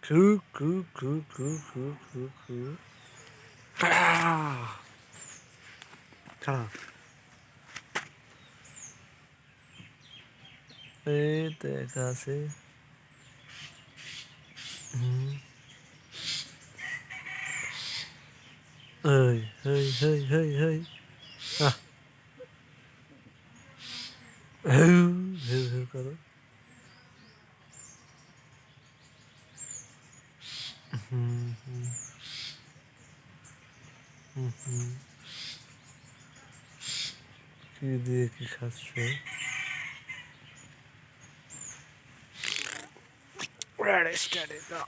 কু কু কু কু কু কু কু খাড়া এই তো একা আছে এই এই এই এই এই আহ হেউ হেউ হেউ করো হুম হুম হুম হুম কি দিয়ে কি খাচ্ছে স্টাডি দাও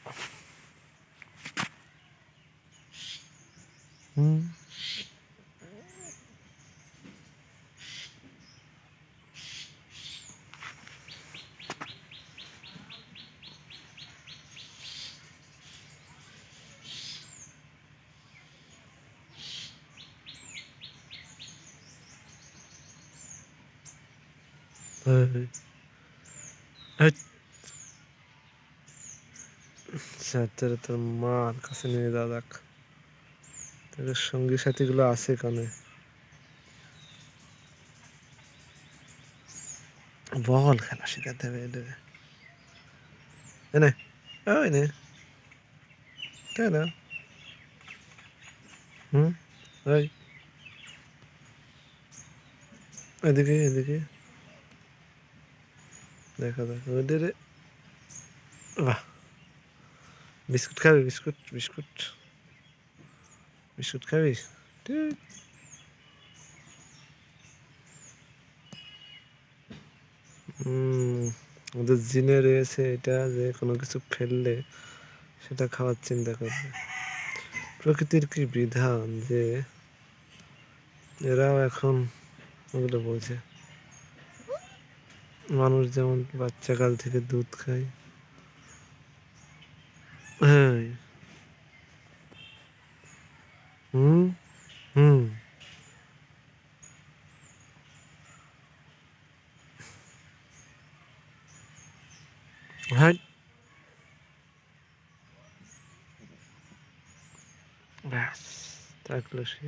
হুম এই স্যার তোর মার কাছে নিয়ে যাওয়া যাক তোদের সঙ্গী সাথীগুলো আছে কানে বল খেলা শেখাতে হবে এদের এনে ওই নে তাই না হুম ওই এদিকে এদিকে দেখা দেখো ওদের বাহ বিস্কুট খাবি বিস্কুট বিস্কুট বিস্কুট খাবি ঠিক। ওদের জিনে রয়েছে এটা যে কোনো কিছু ফেললে সেটা খাওয়ার চিন্তা করবে প্রকৃতির কি বিধান যে এরাও এখন ওগুলো বোঝে মানুষ যেমন বাচ্চাকাল থেকে দুধ খায় হ্যাঁ হুম হুম হ্যাঁ ব্যাস থাকলো সে